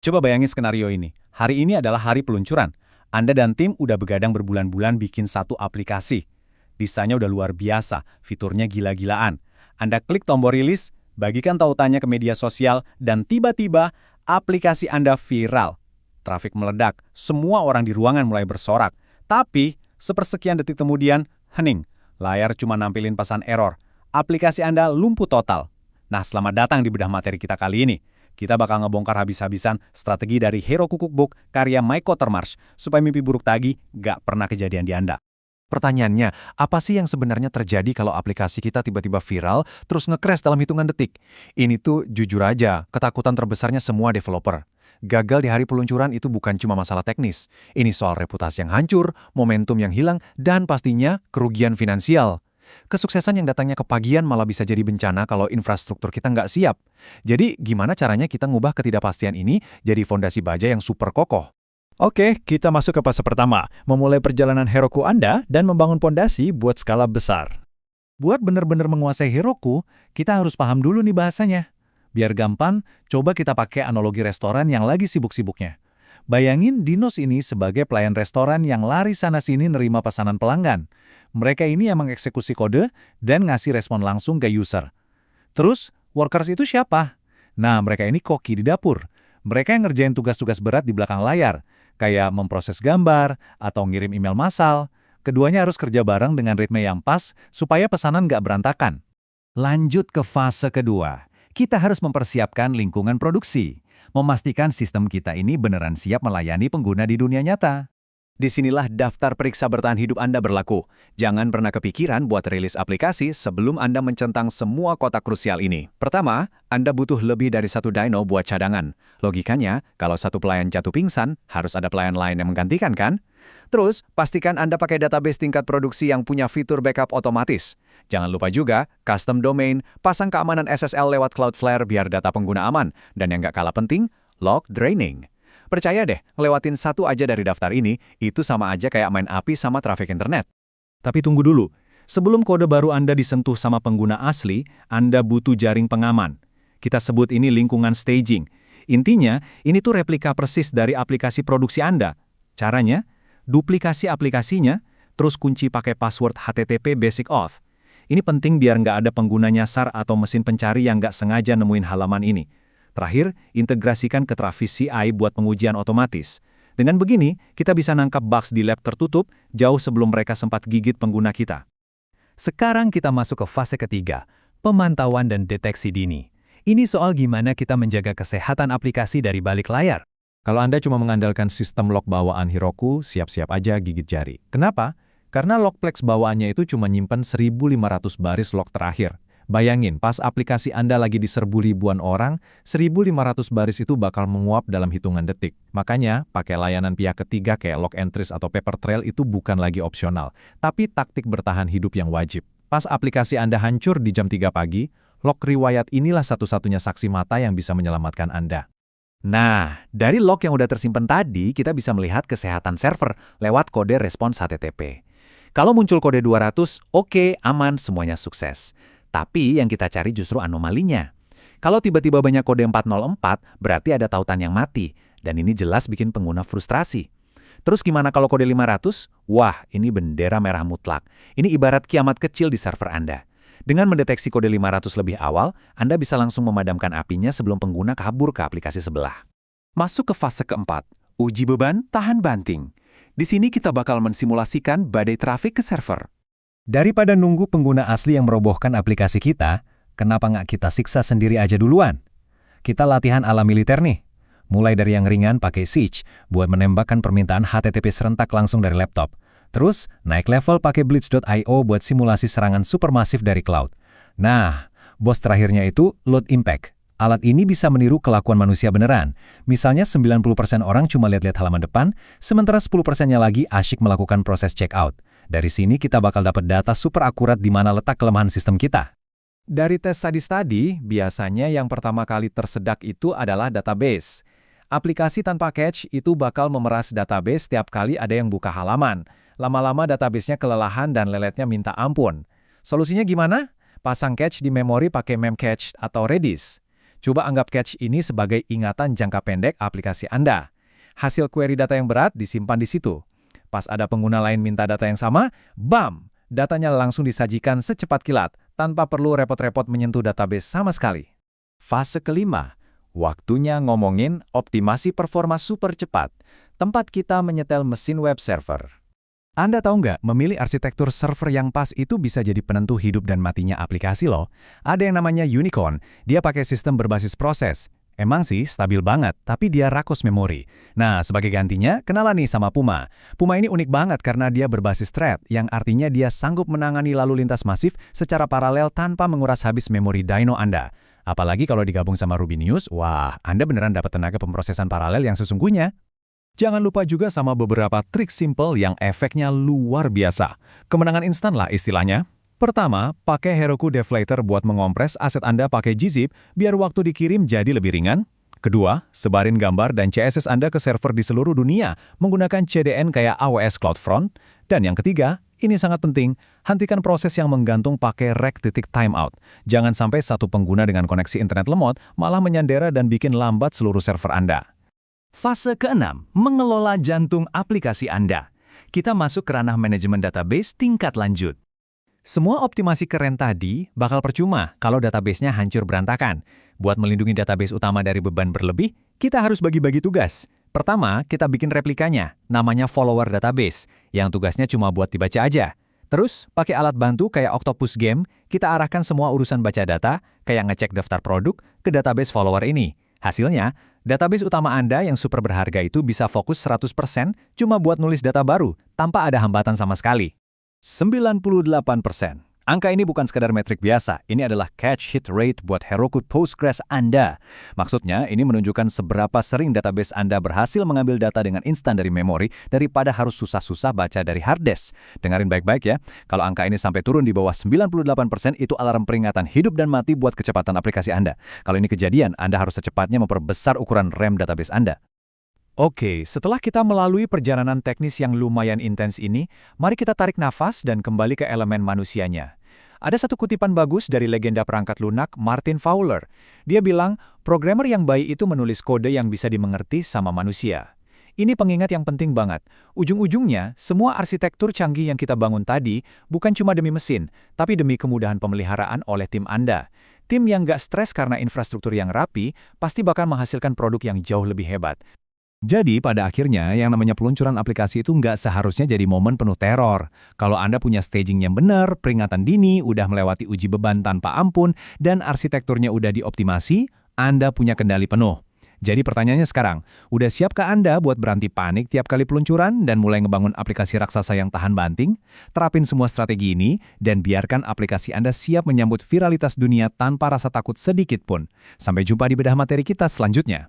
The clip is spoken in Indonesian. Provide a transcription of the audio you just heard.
Coba bayangin skenario ini. Hari ini adalah hari peluncuran. Anda dan tim udah begadang berbulan-bulan bikin satu aplikasi. Desainnya udah luar biasa, fiturnya gila-gilaan. Anda klik tombol rilis, bagikan tautannya ke media sosial, dan tiba-tiba aplikasi Anda viral. Trafik meledak, semua orang di ruangan mulai bersorak. Tapi, sepersekian detik kemudian, hening. Layar cuma nampilin pesan error. Aplikasi Anda lumpuh total. Nah, selamat datang di bedah materi kita kali ini. Kita bakal ngebongkar habis-habisan strategi dari Heroku Cookbook karya Mike Quatermass supaya mimpi buruk tagih gak pernah kejadian di Anda. Pertanyaannya, apa sih yang sebenarnya terjadi kalau aplikasi kita tiba-tiba viral terus nge-crash dalam hitungan detik? Ini tuh jujur aja, ketakutan terbesarnya semua developer. Gagal di hari peluncuran itu bukan cuma masalah teknis. Ini soal reputasi yang hancur, momentum yang hilang, dan pastinya kerugian finansial. Kesuksesan yang datangnya kepagian malah bisa jadi bencana kalau infrastruktur kita nggak siap. Jadi, gimana caranya kita ngubah ketidakpastian ini jadi fondasi baja yang super kokoh? Oke, kita masuk ke fase pertama, memulai perjalanan Heroku Anda dan membangun fondasi buat skala besar. Buat benar-benar menguasai Heroku, kita harus paham dulu nih bahasanya. Biar gampang, coba kita pakai analogi restoran yang lagi sibuk-sibuknya. Bayangin Dinos ini sebagai pelayan restoran yang lari sana-sini nerima pesanan pelanggan. Mereka ini yang mengeksekusi kode dan ngasih respon langsung ke user. Terus, workers itu siapa? Nah, mereka ini koki di dapur. Mereka yang ngerjain tugas-tugas berat di belakang layar, kayak memproses gambar atau ngirim email massal. Keduanya harus kerja bareng dengan ritme yang pas supaya pesanan nggak berantakan. Lanjut ke fase kedua. Kita harus mempersiapkan lingkungan produksi. Memastikan sistem kita ini beneran siap melayani pengguna di dunia nyata. Disinilah daftar periksa bertahan hidup Anda berlaku. Jangan pernah kepikiran buat rilis aplikasi sebelum Anda mencentang semua kotak krusial ini. Pertama, Anda butuh lebih dari satu dyno buat cadangan. Logikanya, kalau satu pelayan jatuh pingsan, harus ada pelayan lain yang menggantikan kan? Terus, pastikan Anda pakai database tingkat produksi yang punya fitur backup otomatis. Jangan lupa juga, custom domain, pasang keamanan SSL lewat Cloudflare biar data pengguna aman. Dan yang nggak kalah penting, log draining. Percaya deh, lewatin satu aja dari daftar ini, itu sama aja kayak main api sama trafik internet. Tapi tunggu dulu, sebelum kode baru Anda disentuh sama pengguna asli, Anda butuh jaring pengaman. Kita sebut ini lingkungan staging. Intinya, ini tuh replika persis dari aplikasi produksi Anda. Caranya, duplikasi aplikasinya, terus kunci pakai password HTTP Basic Auth. Ini penting biar nggak ada pengguna nyasar atau mesin pencari yang nggak sengaja nemuin halaman ini. Terakhir, integrasikan ke Travis CI buat pengujian otomatis. Dengan begini, kita bisa nangkap bugs di lab tertutup jauh sebelum mereka sempat gigit pengguna kita. Sekarang kita masuk ke fase ketiga, pemantauan dan deteksi dini. Ini soal gimana kita menjaga kesehatan aplikasi dari balik layar. Kalau Anda cuma mengandalkan sistem log bawaan Heroku, siap-siap aja gigit jari. Kenapa? Karena logplex bawaannya itu cuma nyimpen 1.500 baris log terakhir. Bayangin, pas aplikasi Anda lagi diserbu ribuan orang, 1.500 baris itu bakal menguap dalam hitungan detik. Makanya, pakai layanan pihak ketiga kayak Logentries atau Papertrail itu bukan lagi opsional, tapi taktik bertahan hidup yang wajib. Pas aplikasi Anda hancur di jam 3 pagi, log riwayat inilah satu-satunya saksi mata yang bisa menyelamatkan Anda. Nah, dari log yang udah tersimpan tadi, kita bisa melihat kesehatan server lewat kode respons HTTP. Kalau muncul kode 200, oke, aman, semuanya sukses. Tapi yang kita cari justru anomalinya. Kalau tiba-tiba banyak kode 404, berarti ada tautan yang mati. Dan ini jelas bikin pengguna frustrasi. Terus gimana kalau kode 500? Wah, ini bendera merah mutlak. Ini ibarat kiamat kecil di server Anda. Dengan mendeteksi kode 500 lebih awal, Anda bisa langsung memadamkan apinya sebelum pengguna kabur ke aplikasi sebelah. Masuk ke fase keempat, uji beban tahan banting. Di sini kita bakal mensimulasikan badai trafik ke server. Daripada nunggu pengguna asli yang merobohkan aplikasi kita, kenapa nggak kita siksa sendiri aja duluan? Kita latihan ala militer nih. Mulai dari yang ringan pakai Siege buat menembakkan permintaan HTTP serentak langsung dari laptop. Terus, naik level pakai Blitz.io buat simulasi serangan supermasif dari cloud. Nah, bos terakhirnya itu Load Impact. Alat ini bisa meniru kelakuan manusia beneran. Misalnya 90% orang cuma lihat-lihat halaman depan, sementara 10%-nya lagi asyik melakukan proses checkout. Dari sini kita bakal dapat data super akurat di mana letak kelemahan sistem kita. Dari tes sadis tadi, biasanya yang pertama kali tersedak itu adalah database. Aplikasi tanpa cache itu bakal memeras database setiap kali ada yang buka halaman. Lama-lama databasenya kelelahan dan leletnya minta ampun. Solusinya gimana? Pasang cache di memori pakai Memcache atau Redis. Coba anggap cache ini sebagai ingatan jangka pendek aplikasi Anda. Hasil query data yang berat disimpan di situ. Pas ada pengguna lain minta data yang sama, bam! Datanya langsung disajikan secepat kilat, tanpa perlu repot-repot menyentuh database sama sekali. Fase kelima, waktunya ngomongin optimasi performa super cepat. Tempat kita menyetel mesin web server. Anda tahu nggak, memilih arsitektur server yang pas itu bisa jadi penentu hidup dan matinya aplikasi loh. Ada yang namanya Unicorn, dia pakai sistem berbasis proses. Emang sih, stabil banget, tapi dia rakus memori. Nah, sebagai gantinya, kenalan nih sama Puma. Puma ini unik banget karena dia berbasis thread, yang artinya dia sanggup menangani lalu lintas masif secara paralel tanpa menguras habis memori dyno Anda. Apalagi kalau digabung sama Rubinius, wah, Anda beneran dapat tenaga pemrosesan paralel yang sesungguhnya. Jangan lupa juga sama beberapa trik simple yang efeknya luar biasa. Kemenangan instan lah istilahnya. Pertama, pakai Heroku Deflator buat mengompres aset Anda pakai gzip biar waktu dikirim jadi lebih ringan. Kedua, sebarin gambar dan CSS Anda ke server di seluruh dunia menggunakan CDN kayak AWS CloudFront. Dan yang ketiga, ini sangat penting, hentikan proses yang menggantung pakai rec.timeout. Jangan sampai satu pengguna dengan koneksi internet lemot malah menyandera dan bikin lambat seluruh server Anda. Fase keenam, mengelola jantung aplikasi Anda. Kita masuk ke ranah manajemen database tingkat lanjut. Semua optimasi keren tadi bakal percuma kalau database-nya hancur berantakan. Buat melindungi database utama dari beban berlebih, kita harus bagi-bagi tugas. Pertama, kita bikin replikanya, namanya follower database, yang tugasnya cuma buat dibaca aja. Terus, pakai alat bantu kayak Octopus Game, kita arahkan semua urusan baca data, kayak ngecek daftar produk, ke database follower ini. Hasilnya, database utama Anda yang super berharga itu bisa fokus 100% cuma buat nulis data baru, tanpa ada hambatan sama sekali. 98%. Angka ini bukan sekadar metrik biasa, ini adalah catch hit rate buat Heroku Postgres Anda. Maksudnya, ini menunjukkan seberapa sering database Anda berhasil mengambil data dengan instan dari memori daripada harus susah-susah baca dari hard disk. Dengarin baik-baik ya, kalau angka ini sampai turun di bawah 98% itu alarm peringatan hidup dan mati buat kecepatan aplikasi Anda. Kalau ini kejadian, Anda harus secepatnya memperbesar ukuran RAM database Anda. Oke, setelah kita melalui perjalanan teknis yang lumayan intens ini, mari kita tarik nafas dan kembali ke elemen manusianya. Ada satu kutipan bagus dari legenda perangkat lunak Martin Fowler. Dia bilang, programmer yang baik itu menulis kode yang bisa dimengerti sama manusia. Ini pengingat yang penting banget. Ujung-ujungnya, semua arsitektur canggih yang kita bangun tadi bukan cuma demi mesin, tapi demi kemudahan pemeliharaan oleh tim Anda. Tim yang nggak stres karena infrastruktur yang rapi, pasti bakal menghasilkan produk yang jauh lebih hebat. Jadi, pada akhirnya, yang namanya peluncuran aplikasi itu nggak seharusnya jadi momen penuh teror. Kalau Anda punya staging yang benar, peringatan dini, udah melewati uji beban tanpa ampun, dan arsitekturnya udah dioptimasi, Anda punya kendali penuh. Jadi pertanyaannya sekarang, udah siapkah Anda buat berhenti panik tiap kali peluncuran dan mulai ngebangun aplikasi raksasa yang tahan banting? Terapin semua strategi ini, dan biarkan aplikasi Anda siap menyambut viralitas dunia tanpa rasa takut sedikit pun. Sampai jumpa di bedah materi kita selanjutnya.